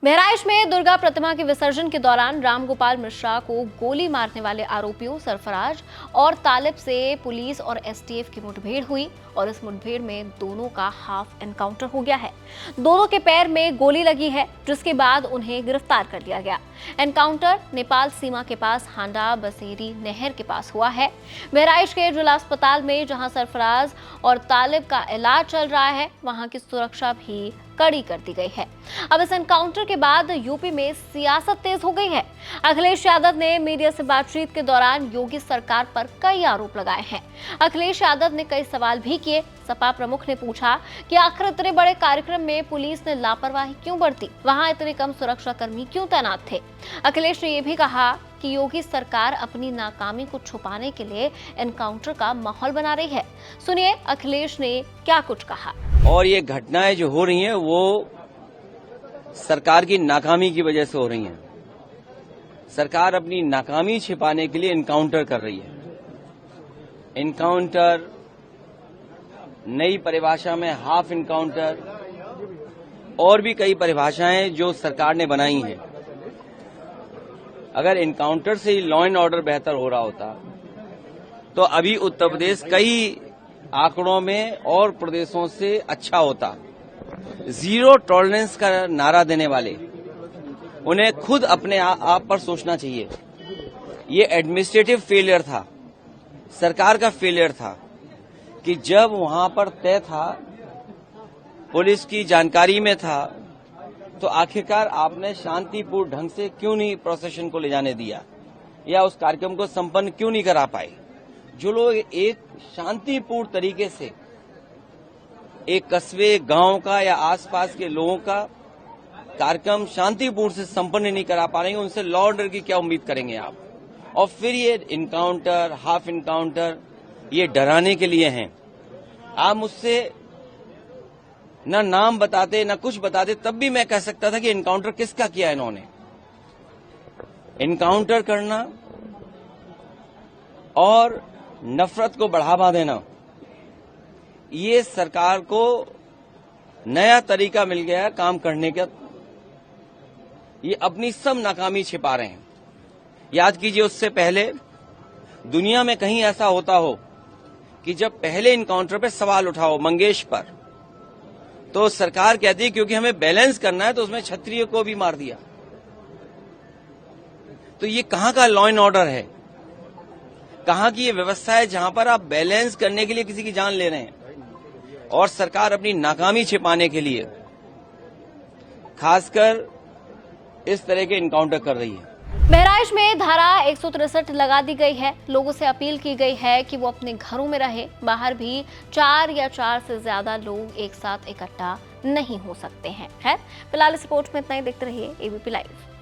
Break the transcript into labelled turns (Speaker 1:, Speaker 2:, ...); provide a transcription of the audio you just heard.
Speaker 1: बहराइच में दुर्गा प्रतिमा के विसर्जन के दौरान रामगोपाल मिश्रा को गोली मारने वाले आरोपियों सरफराज और तालिब से पुलिस और एसटीएफ की मुठभेड़ हुई और इस मुठभेड़ में दोनों का हाफ एनकाउंटर हो गया है। दोनों के पैर में गोली लगी है, जिसके बाद उन्हें गिरफ्तार कर लिया गया। एनकाउंटर नेपाल सीमा के पास हांडा बसेरी नहर के पास हुआ है। बहराइच के जिला अस्पताल में जहां सरफराज और तालिब का इलाज चल रहा है, वहां की सुरक्षा भी कड़ी कर दी गई है। अब इस एनकाउंटर के बाद यूपी में सियासत तेज हो गई है। अखिलेश यादव ने मीडिया से बातचीत के दौरान योगी सरकार पर कई आरोप लगाए हैं। अखिलेश यादव ने कई सवाल भी किए। सपा प्रमुख ने पूछा कि आखिर इतने बड़े कार्यक्रम में पुलिस ने लापरवाही क्यों बरती, वहां इतने कम सुरक्षा कर्मी क्यों तैनात थे। अखिलेश ने यह भी कहा कि योगी सरकार अपनी नाकामी को छुपाने के लिए एनकाउंटर का माहौल बना रही है। सुनिए अखिलेश ने क्या कुछ कहा।
Speaker 2: और ये घटनाएं जो हो रही हैं वो सरकार की नाकामी की वजह से हो रही हैं। सरकार अपनी नाकामी छिपाने के लिए एनकाउंटर कर रही है। एनकाउंटर, नई परिभाषा में हाफ एनकाउंटर और भी कई परिभाषाएं जो सरकार ने बनाई हैं। अगर एनकाउंटर से ही लॉ एंड ऑर्डर बेहतर हो रहा होता तो अभी उत्तर प्रदेश कई आंकड़ों में और प्रदेशों से अच्छा होता। जीरो टॉलरेंस का नारा देने वाले उन्हें खुद अपने आप पर सोचना चाहिए। ये एडमिनिस्ट्रेटिव फेलियर था, सरकार का फेलियर था कि जब वहां पर तय था, पुलिस की जानकारी में था, तो आखिरकार आपने शांतिपूर्ण ढंग से क्यों नहीं प्रोसेशन को ले जाने दिया या उस कार्यक्रम को संपन्न क्यों नहीं करा पाए। जो लोग एक शांतिपूर्ण तरीके से एक कस्बे, गांव का या आसपास के लोगों का कार्यक्रम शांतिपूर्ण से संपन्न नहीं करा पा रहे हैं, उनसे लॉ ऑर्डर की क्या उम्मीद करेंगे आप। और फिर ये इनकाउंटर, हाफ इनकाउंटर, ये डराने के लिए हैं। आप मुझसे न नाम बताते न कुछ बताते, तब भी मैं कह सकता था कि इनकाउंटर किसका किया इन्होंने। इनकाउंटर करना और नफरत को बढ़ावा देना, ये सरकार को नया तरीका मिल गया है काम करने का। ये अपनी सब नाकामी छिपा रहे हैं। याद कीजिए, उससे पहले दुनिया में कहीं ऐसा होता हो कि जब पहले इनकाउंटर पे सवाल उठाओ मंगेश पर, तो सरकार कहती है क्योंकि हमें बैलेंस करना है तो उसमें क्षत्रिय को भी मार दिया। तो ये कहां का लॉ एंड ऑर्डर है, कहां की ये व्यवस्था है जहां पर आप बैलेंस करने के लिए किसी की जान ले रहे हैं। और सरकार अपनी नाकामी छिपाने के लिए खासकर इस तरह के इनकाउंटर कर रही है।
Speaker 1: बहराइच में धारा 163 लगा दी गई है। लोगों से अपील की गई है कि वो अपने घरों में रहे। बाहर भी 4 या 4 से ज्यादा लोग एक साथ इकट्ठा नहीं हो सकते हैं। फिलहाल इस रिपोर्ट में इतना ही। देखते रहिए एबीपी लाइव।